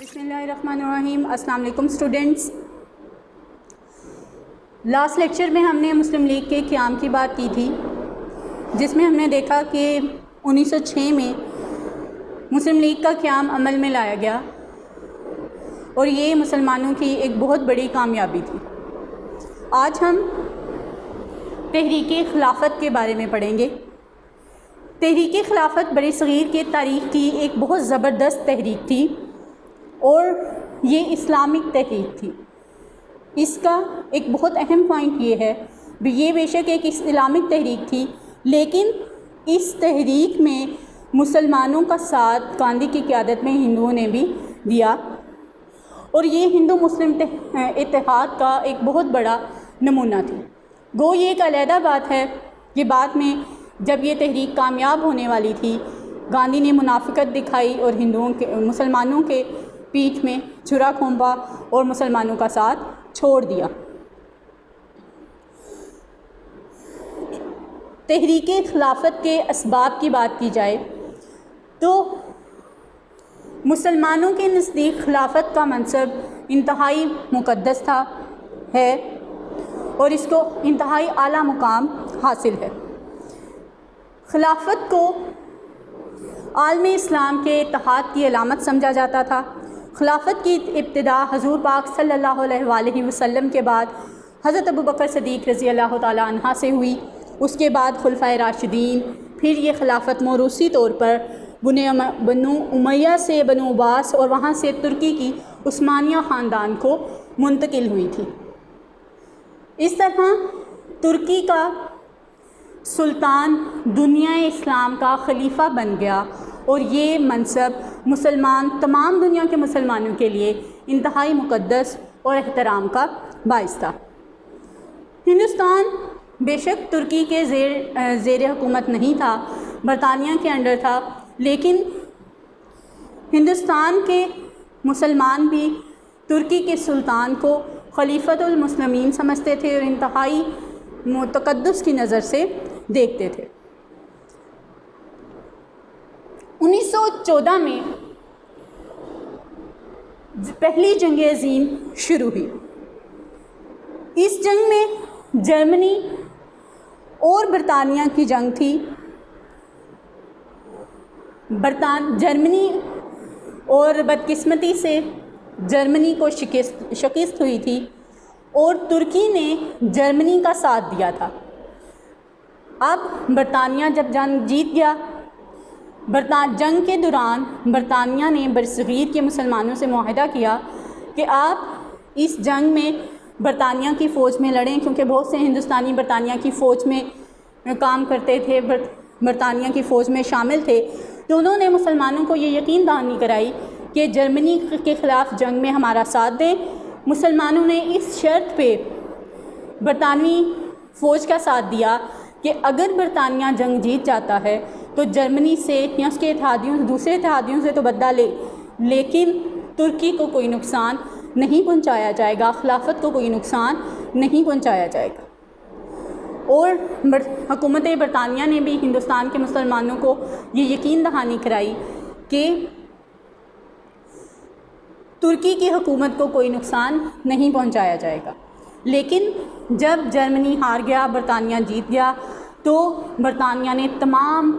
بسم اللہ الرحمن الرحیم۔ السلام علیکم اسٹوڈنٹس۔ لاسٹ لیکچر میں ہم نے مسلم لیگ کے قیام کی بات کی تھی، جس میں ہم نے دیکھا کہ 1906 میں مسلم لیگ کا قیام عمل میں لایا گیا اور یہ مسلمانوں کی ایک بہت بڑی کامیابی تھی۔ آج ہم تحریک خلافت کے بارے میں پڑھیں گے۔ تحریک خلافت بر صغیر کے تاریخ کی ایک بہت زبردست تحریک تھی اور یہ اسلامک تحریک تھی۔ اس کا ایک بہت اہم پوائنٹ یہ ہے، یہ بے شک ایک اسلامک تحریک تھی، لیکن اس تحریک میں مسلمانوں کا ساتھ گاندھی کی قیادت میں ہندوؤں نے بھی دیا اور یہ ہندو مسلم اتحاد کا ایک بہت بڑا نمونہ تھی۔ گو یہ ایک علیحدہ بات ہے کہ بعد میں جب یہ تحریک کامیاب ہونے والی تھی، گاندھی نے منافقت دکھائی اور مسلمانوں کے پیٹھ میں چھرا گھونپا اور مسلمانوں کا ساتھ چھوڑ دیا۔ تحریک خلافت کے اسباب کی بات کی جائے تو مسلمانوں کے نزدیک خلافت کا منصب انتہائی مقدس ہے اور اس کو انتہائی اعلیٰ مقام حاصل ہے۔ خلافت کو عالم اسلام کے اتحاد کی علامت سمجھا جاتا تھا۔ خلافت کی ابتدا حضور پاک صلی اللہ علیہ وآلہ وسلم کے بعد حضرت ابوبکر صدیق رضی اللہ تعالیٰ عنہ سے ہوئی، اس کے بعد خلفائے راشدین، پھر یہ خلافت موروثی طور پر بنو امیہ سے بنو عباس اور وہاں سے ترکی کی عثمانیہ خاندان کو منتقل ہوئی تھی۔ اس طرح ترکی کا سلطان دنیا اسلام کا خلیفہ بن گیا اور یہ منصب تمام دنیا کے مسلمانوں کے لیے انتہائی مقدس اور احترام کا باعث تھا۔ ہندوستان بے شک ترکی کے زیر حکومت نہیں تھا، برطانیہ کے انڈر تھا، لیکن ہندوستان کے مسلمان بھی ترکی کے سلطان کو خلیفۃ المسلمین سمجھتے تھے اور انتہائی تقدس کی نظر سے دیکھتے تھے۔ 1914 میں پہلی جنگ عظیم شروع ہوئی۔ اس جنگ میں جرمنی اور برطانیہ کی جنگ تھی۔ جرمنی اور بدقسمتی سے جرمنی کو شکست ہوئی تھی اور ترکی نے جرمنی کا ساتھ دیا تھا۔ اب برطانیہ جب جنگ جیت گیا، جنگ کے دوران برطانیہ نے برصغیر کے مسلمانوں سے معاہدہ کیا کہ آپ اس جنگ میں برطانیہ کی فوج میں لڑیں، کیونکہ بہت سے ہندوستانی برطانیہ کی فوج میں کام کرتے تھے، برطانیہ کی فوج میں شامل تھے، تو انہوں نے مسلمانوں کو یہ یقین دہانی کرائی کہ جرمنی کے خلاف جنگ میں ہمارا ساتھ دیں۔ مسلمانوں نے اس شرط پہ برطانوی فوج کا ساتھ دیا کہ اگر برطانیہ جنگ جیت جاتا ہے تو جرمنی سے یا اس کے دوسرے اتحادیوں سے تو بدلہ لے، لیکن ترکی کو کوئی نقصان نہیں پہنچایا جائے گا، خلافت کو کوئی نقصان نہیں پہنچایا جائے گا۔ اور حکومت برطانیہ نے بھی ہندوستان کے مسلمانوں کو یہ یقین دہانی کرائی کہ ترکی کی حکومت کو کوئی نقصان نہیں پہنچایا جائے گا۔ لیکن جب جرمنی ہار گیا، برطانیہ جیت گیا، تو برطانیہ نے تمام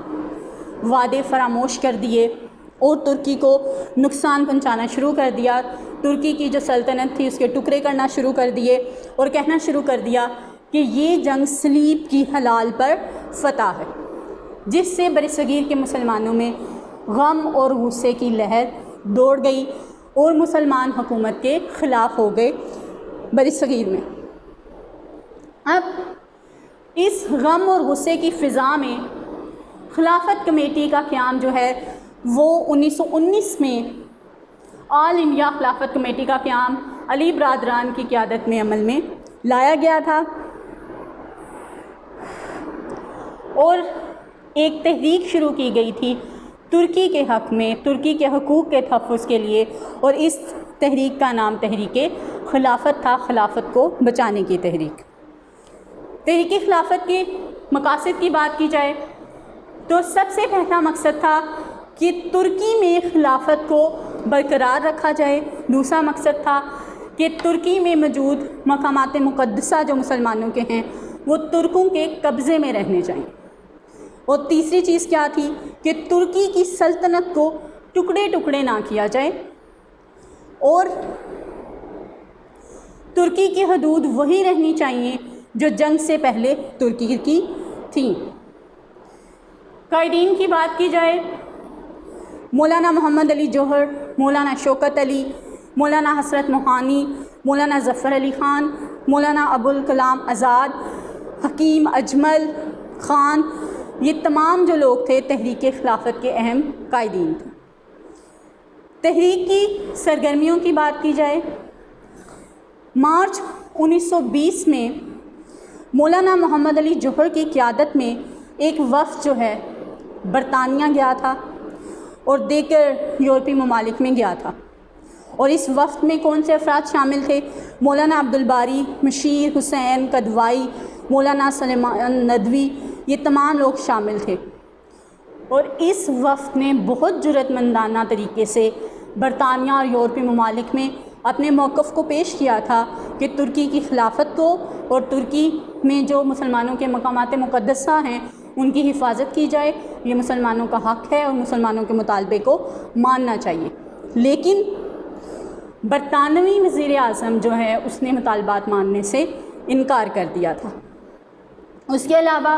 وعدے فراموش کر دیے اور ترکی کو نقصان پہنچانا شروع کر دیا۔ ترکی کی جو سلطنت تھی اس کے ٹکڑے کرنا شروع کر دیے اور کہنا شروع کر دیا کہ یہ جنگ صلیب کی حلال پر فتح ہے، جس سے برصغیر کے مسلمانوں میں غم اور غصے کی لہر دوڑ گئی اور مسلمان حکومت کے خلاف ہو گئے برصغیر میں۔ اب اس غم اور غصے کی فضا میں خلافت کمیٹی کا قیام جو ہے وہ 1919 میں آل انڈیا خلافت کمیٹی کا قیام علی برادران کی قیادت میں عمل میں لایا گیا تھا اور ایک تحریک شروع کی گئی تھی ترکی کے حق میں، ترکی کے حقوق کے تحفظ کے لیے، اور اس تحریک کا نام تحریک خلافت تھا، خلافت کو بچانے کی تحریک۔ تحریک خلافت کے مقاصد کی بات کی جائے تو سب سے پہلا مقصد تھا کہ ترکی میں خلافت کو برقرار رکھا جائے۔ دوسرا مقصد تھا کہ ترکی میں موجود مقامات مقدسہ جو مسلمانوں کے ہیں وہ ترکوں کے قبضے میں رہنے چاہئیں۔ اور تیسری چیز کیا تھی کہ ترکی کی سلطنت کو ٹکڑے ٹکڑے نہ کیا جائے اور ترکی کی حدود وہی رہنی چاہیے جو جنگ سے پہلے ترکی کی تھیں۔ قائدین کی بات کی جائے، مولانا محمد علی جوہر، مولانا شوکت علی، مولانا حسرت موہانی، مولانا ظفر علی خان، مولانا ابوالکلام آزاد، حکیم اجمل خان، یہ تمام جو لوگ تھے تحریک خلافت کے اہم قائدین تھے۔ تحریک کی سرگرمیوں کی بات کی جائے، مارچ 1920 میں مولانا محمد علی جوہر کی قیادت میں ایک وفد جو ہے برطانیہ گیا تھا اور دیگر یورپی ممالک میں گیا تھا، اور اس وفد میں کون سے افراد شامل تھے؟ مولانا عبدالباری، مشیر حسین کدوائی، مولانا سلیمان ندوی، یہ تمام لوگ شامل تھے۔ اور اس وفد نے بہت جرأت مندانہ طریقے سے برطانیہ اور یورپی ممالک میں اپنے موقف کو پیش کیا تھا کہ ترکی کی خلافت کو اور ترکی میں جو مسلمانوں کے مقامات مقدسہ ہیں ان کی حفاظت کی جائے، یہ مسلمانوں کا حق ہے اور مسلمانوں کے مطالبے کو ماننا چاہیے۔ لیکن برطانوی وزیر اعظم جو ہے اس نے مطالبات ماننے سے انکار کر دیا تھا۔ اس کے علاوہ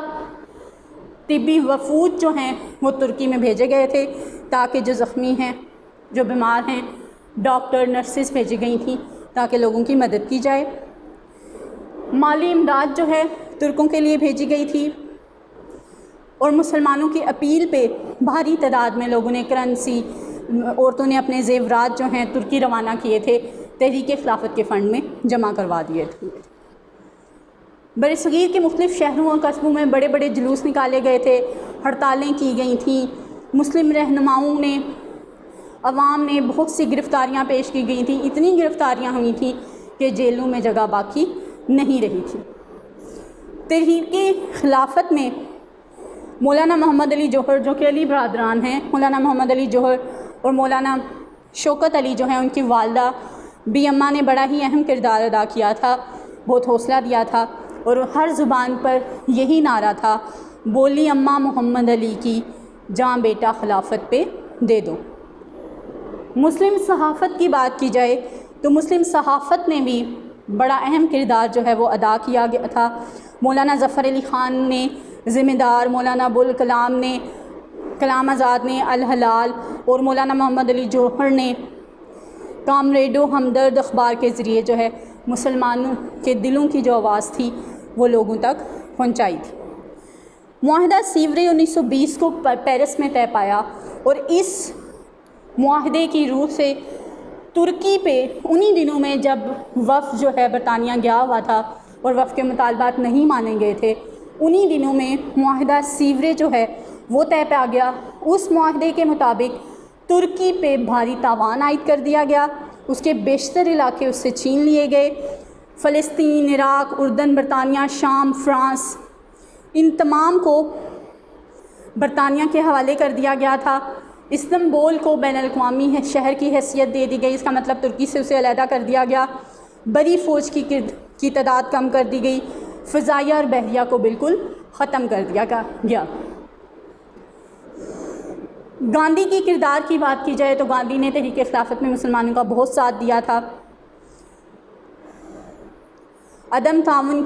طبی وفود جو ہیں وہ ترکی میں بھیجے گئے تھے تاکہ جو زخمی ہیں، جو بیمار ہیں، ڈاکٹر نرسز بھیجی گئی تھیں تاکہ لوگوں کی مدد کی جائے۔ مالی امداد جو ہے ترکوں کے لیے بھیجی گئی تھی، اور مسلمانوں کی اپیل پہ بھاری تعداد میں لوگوں نے کرنسی، عورتوں نے اپنے زیورات جو ہیں ترکی روانہ کیے تھے، تحریک خلافت کے فنڈ میں جمع کروا دیے تھے۔ برصغیر کے مختلف شہروں اور قصبوں میں بڑے بڑے جلوس نکالے گئے تھے، ہڑتالیں کی گئی تھیں، مسلم رہنماؤں نے، عوام نے بہت سی گرفتاریاں پیش کی گئی تھیں، اتنی گرفتاریاں ہوئی تھیں کہ جیلوں میں جگہ باقی نہیں رہی تھی۔ تحریک خلافت میں مولانا محمد علی جوہر جو کہ علی برادران ہیں، مولانا محمد علی جوہر اور مولانا شوکت علی جو ہیں ان کی والدہ بی اماں نے بڑا ہی اہم کردار ادا کیا تھا، بہت حوصلہ دیا تھا، اور ہر زبان پر یہی نعرہ تھا، بولی اماں محمد علی کی، جاں بیٹا خلافت پہ دے دو۔ مسلم صحافت کی بات کی جائے تو مسلم صحافت نے بھی بڑا اہم کردار جو ہے وہ ادا کیا گیا تھا۔ مولانا ظفر علی خان نے ذمہ دار، مولانا ابوالکلام نے، کلام آزاد نے، الحلال، اور مولانا محمد علی جوہر نے کامریڈ و ہمدرد اخبار کے ذریعے جو ہے مسلمانوں کے دلوں کی جو آواز تھی وہ لوگوں تک پہنچائی تھی۔ معاہدہ سیورے 1920 کو پیرس میں طے پایا، اور اس معاہدے کی روح سے ترکی پہ انہی دنوں میں جب وفد جو ہے برطانیہ گیا ہوا تھا اور وفد کے مطالبات نہیں مانے گئے تھے، انہی دنوں میں معاہدہ سیورے جو ہے وہ طے پہ آ گیا۔ اس معاہدے کے مطابق ترکی پہ بھاری تاوان عائد کر دیا گیا، اس کے بیشتر علاقے اس سے چھین لیے گئے۔ فلسطین، عراق، اردن، برطانیہ، شام، فرانس، ان تمام کو برطانیہ کے حوالے کر دیا گیا تھا۔ استنبول کو بین الاقوامی شہر کی حیثیت دے دی گئی، اس کا مطلب ترکی سے اسے علیحدہ کر دیا گیا۔ بڑی فوج کی تعداد کم کر دی گئی، فضائیہ اور بحریہ کو بالکل ختم کر دیا گیا۔ گاندھی کی کردار کی بات کی جائے تو گاندھی نے تحریک خلافت میں مسلمانوں کا بہت ساتھ دیا تھا۔ عدم تعاون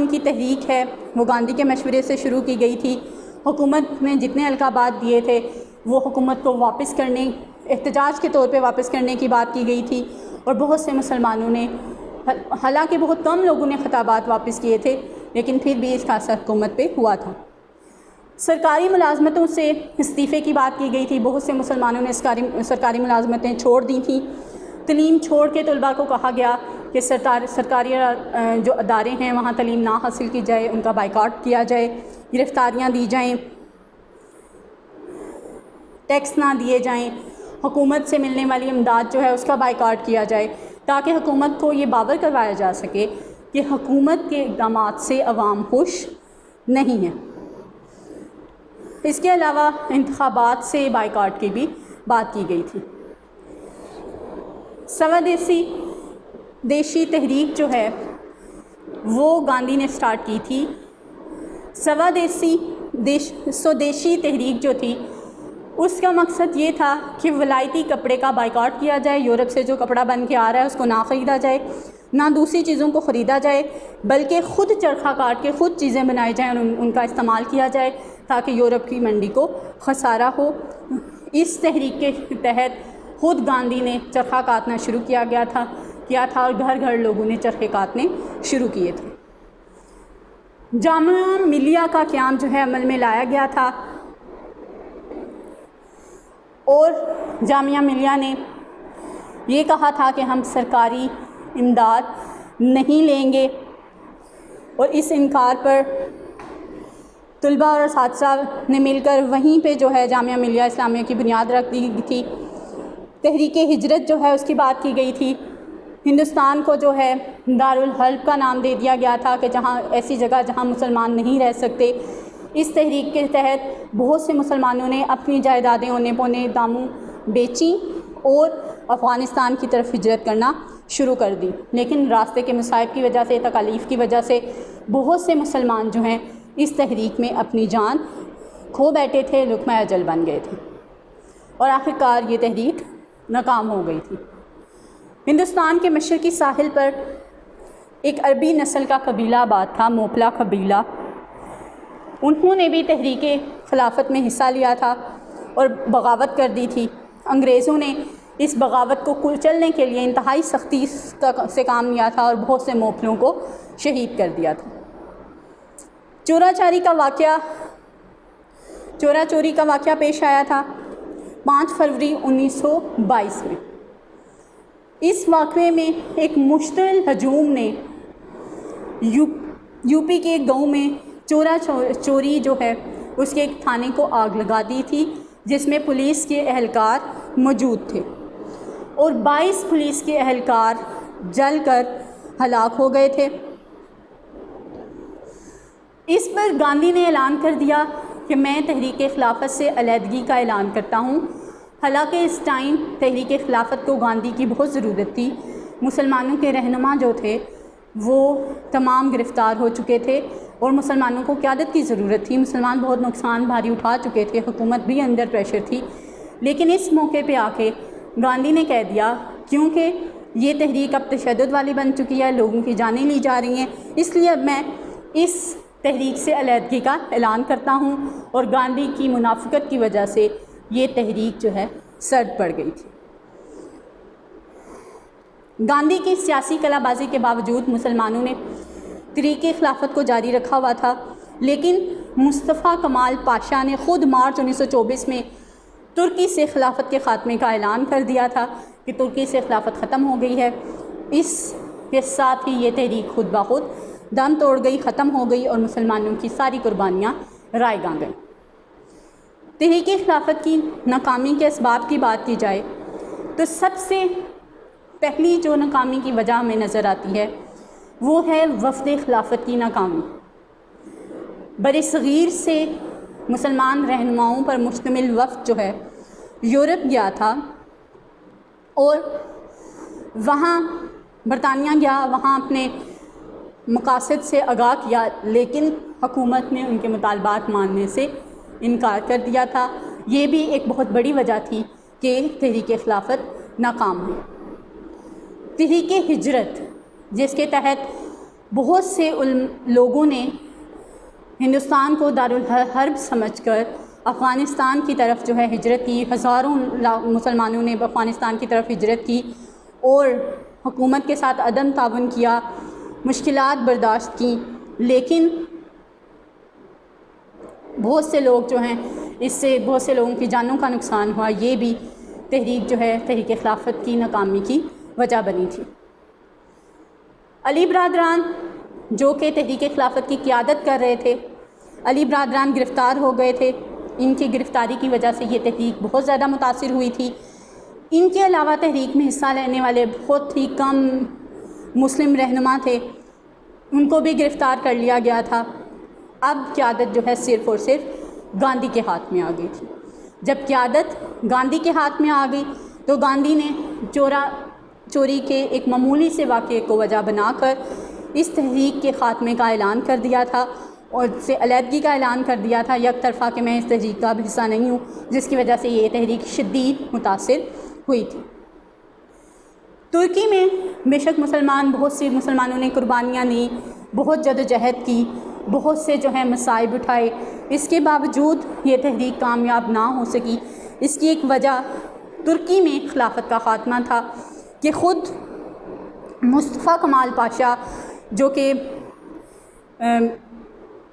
کی تحریک ہے وہ گاندھی کے مشورے سے شروع کی گئی تھی۔ حکومت نے جتنے القابات دیے تھے وہ حکومت کو واپس کرنے، احتجاج کے طور پہ واپس کرنے کی بات کی گئی تھی، اور بہت سے مسلمانوں نے، حالانکہ بہت کم لوگوں نے خطابات واپس کیے تھے، لیکن پھر بھی اس کا اثر حکومت پہ ہوا تھا۔ سرکاری ملازمتوں سے استعفے کی بات کی گئی تھی، بہت سے مسلمانوں نے سرکاری ملازمتیں چھوڑ دی تھیں۔ تعلیم چھوڑ کے طلباء کو کہا گیا کہ سرکاری جو ادارے ہیں وہاں تعلیم نہ حاصل کی جائے، ان کا بائیکاٹ کیا جائے، گرفتاریاں دی جائیں، ٹیکس نہ دیے جائیں، حکومت سے ملنے والی امداد جو ہے اس کا بائیکاٹ کیا جائے، تاکہ حکومت کو یہ باور کروایا جا سکے کہ حکومت کے اقدامات سے عوام خوش نہیں ہیں۔ اس کے علاوہ انتخابات سے بائیکاٹ کی بھی بات کی گئی تھی۔ سودیشی تحریک جو ہے وہ گاندھی نے سٹارٹ کی تھی۔ سودیشی تحریک جو تھی اس کا مقصد یہ تھا کہ ولایتی کپڑے کا بائیکاٹ کیا جائے، یورپ سے جو کپڑا بن کے آ رہا ہے اس کو نہ خریدا جائے، نہ دوسری چیزوں کو خریدا جائے، بلکہ خود چرخہ کاٹ کے خود چیزیں بنائی جائیں اور ان کا استعمال کیا جائے تاکہ یورپ کی منڈی کو خسارہ ہو۔ اس تحریک کے تحت خود گاندھی نے چرخہ کاٹنا شروع کیا تھا اور گھر گھر لوگوں نے چرخے کاٹنے شروع کیے تھے۔ جامعہ ملیہ کا قیام جو ہے عمل میں لایا گیا تھا اور جامعہ ملیہ نے یہ کہا تھا کہ ہم سرکاری امداد نہیں لیں گے، اور اس انکار پر طلبہ اور اساتذہ نے مل کر وہیں پہ جو ہے جامعہ ملیہ اسلامیہ کی بنیاد رکھ دی تھی۔ تحریک ہجرت جو ہے اس کی بات کی گئی تھی۔ ہندوستان کو جو ہے دارالحرب کا نام دے دیا گیا تھا کہ جہاں ایسی جگہ جہاں مسلمان نہیں رہ سکتے۔ اس تحریک کے تحت بہت سے مسلمانوں نے اپنی جائیدادیں اونے پونے داموں بیچیں اور افغانستان کی طرف ہجرت کرنا شروع کر دی، لیکن راستے کے مصائب کی وجہ سے، تکالیف کی وجہ سے بہت سے مسلمان جو ہیں اس تحریک میں اپنی جان کھو بیٹھے تھے، لقمہ اجل بن گئے تھے اور آخرکار یہ تحریک ناکام ہو گئی تھی۔ ہندوستان کے مشرقی ساحل پر ایک عربی نسل کا قبیلہ آباد تھا، موپلا قبیلہ۔ انہوں نے بھی تحریک خلافت میں حصہ لیا تھا اور بغاوت کر دی تھی۔ انگریزوں نے اس بغاوت کو کچلنے کے لیے انتہائی سختی سے کام لیا تھا اور بہت سے موپلوں کو شہید کر دیا تھا۔ چورا چوری کا واقعہ پیش آیا تھا 5 فروری 1922 میں۔ اس واقعے میں ایک مشتعل ہجوم نے یو پی کے ایک گاؤں میں چوری جو ہے اس کے ایک تھانے کو آگ لگا دی تھی، جس میں پولیس کے اہلکار موجود تھے اور 22 پولیس کے اہلکار جل کر ہلاک ہو گئے تھے۔ اس پر گاندھی نے اعلان کر دیا کہ میں تحریک خلافت سے علیحدگی کا اعلان کرتا ہوں۔ حالانکہ اس ٹائم تحریک خلافت کو گاندھی کی بہت ضرورت تھی۔ مسلمانوں کے رہنما جو تھے وہ تمام گرفتار ہو چکے تھے اور مسلمانوں کو قیادت کی ضرورت تھی۔ مسلمان بہت نقصان بھاری اٹھا چکے تھے، حکومت بھی انڈر پریشر تھی، لیکن اس موقع پہ آ کے گاندھی نے کہہ دیا کیونکہ یہ تحریک اب تشدد والی بن چکی ہے، لوگوں کی جانیں لی جا رہی ہیں، اس لیے اب میں اس تحریک سے علیحدگی کا اعلان کرتا ہوں۔ اور گاندھی کی منافقت کی وجہ سے یہ تحریک جو ہے سرد پڑ گئی تھی۔ گاندھی کی سیاسی کلا بازی کے باوجود مسلمانوں نے تحریک خلافت کو جاری رکھا ہوا تھا، لیکن مصطفیٰ کمال پاشا نے خود مارچ 1924 میں ترکی سے خلافت کے خاتمے کا اعلان کر دیا تھا کہ ترکی سے خلافت ختم ہو گئی ہے۔ اس کے ساتھ ہی یہ تحریک خود بخود دم توڑ گئی، ختم ہو گئی اور مسلمانوں کی ساری قربانیاں رائے گاں گئیں۔ تحریک خلافت کی ناکامی کے اسباب کی بات کی جائے تو سب سے پہلی جو ناکامی کی وجہ ہمیں نظر آتی ہے وہ ہے وفد خلافت کی ناکامی۔ برصغیر سے مسلمان رہنماؤں پر مشتمل وفد جو ہے یورپ گیا تھا اور وہاں برطانیہ گیا، وہاں اپنے مقاصد سے آگاہ کیا، لیکن حکومت نے ان کے مطالبات ماننے سے انکار کر دیا تھا۔ یہ بھی ایک بہت بڑی وجہ تھی کہ تحریک خلافت ناکام ہوئی۔ تحریک ہجرت، جس کے تحت بہت سے لوگوں نے ہندوستان کو دارالحرب سمجھ کر افغانستان کی طرف جو ہے ہجرت کی، ہزاروں مسلمانوں نے افغانستان کی طرف ہجرت کی اور حکومت کے ساتھ عدم تعاون کیا، مشکلات برداشت کی، لیکن بہت سے لوگ جو ہیں اس سے بہت سے لوگوں کی جانوں کا نقصان ہوا۔ یہ بھی تحریک جو ہے تحریک خلافت کی ناکامی کی وجہ بنی تھی۔ علی برادران جو کہ تحریک خلافت کی قیادت کر رہے تھے، علی برادران گرفتار ہو گئے تھے۔ ان کی گرفتاری کی وجہ سے یہ تحریک بہت زیادہ متاثر ہوئی تھی۔ ان کے علاوہ تحریک میں حصہ لینے والے بہت ہی کم مسلم رہنما تھے، ان کو بھی گرفتار کر لیا گیا تھا۔ اب قیادت جو ہے صرف اور صرف گاندھی کے ہاتھ میں آ گئی تھی۔ جب قیادت گاندھی کے ہاتھ میں آ گئی تو گاندھی نے چوری کے ایک معمولی سے واقعے کو وجہ بنا کر اس تحریک کے خاتمے کا اعلان کر دیا تھا اور اس سے علیحدگی کا اعلان کر دیا تھا یک طرفہ کہ میں اس تحریک کا حصہ نہیں ہوں، جس کی وجہ سے یہ تحریک شدید متاثر ہوئی تھی۔ ترکی میں بے شک بہت سی مسلمانوں نے قربانیاں دیں، بہت جدوجہد کی، بہت سے جو ہیں مصائب اٹھائے، اس کے باوجود یہ تحریک کامیاب نہ ہو سکی۔ اس کی ایک وجہ ترکی میں خلافت کا خاتمہ تھا کہ خود مصطفیٰ کمال پاشا جو کہ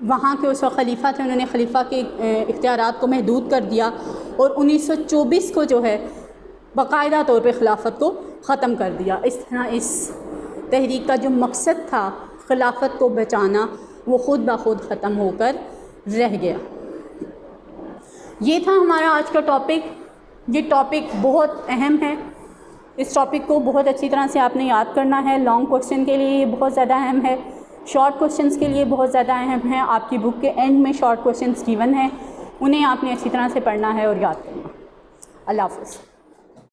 وہاں کے اس وقت خلیفہ تھے، انہوں نے خلیفہ کے اختیارات کو محدود کر دیا اور 1924 کو جو ہے باقاعدہ طور پہ خلافت کو ختم کر دیا۔ اس طرح اس تحریک کا جو مقصد تھا خلافت کو بچانا، وہ خود بخود ختم ہو کر رہ گیا۔ یہ تھا ہمارا آج کا ٹاپک۔ یہ ٹاپک بہت اہم ہے، اس ٹاپک کو بہت اچھی طرح سے آپ نے یاد کرنا ہے۔ لانگ کویسچن کے لیے یہ بہت زیادہ اہم ہے، شارٹ کویسچنس کے لیے بہت زیادہ اہم ہے۔ آپ کی بک کے اینڈ میں شارٹ کویسچنس گیون ہیں، انہیں آپ نے اچھی طرح سے پڑھنا ہے اور یاد کرنا۔ اللہ حافظ۔